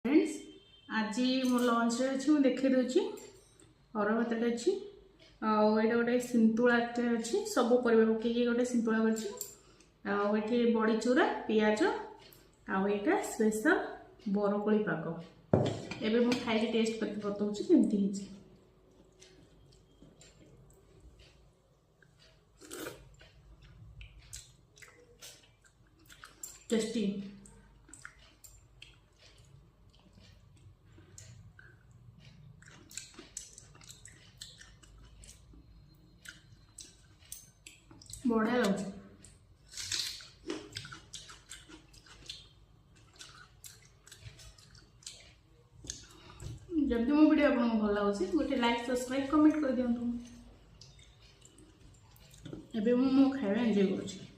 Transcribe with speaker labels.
Speaker 1: Friends आज मो lunch अच्छी मुझे देखे दूसरी अर भात अच्छी आईटा गोटे सिंतुला अच्छी सब पर पकईकि गोटे सिंतुला अच्छी बड़ी चूरा पियाज आईटा स्पेशल बरकोली पाग एबे मु खाई टेस्ट करके बताऊँ केमती टेस्टी बढ़िया लगे जब मो वीडियो आपको भल लगे गोटे लाइक सब्सक्राइब कमेंट कर दिखाँ एवं मो खाଇବା एंजॉय करुँच।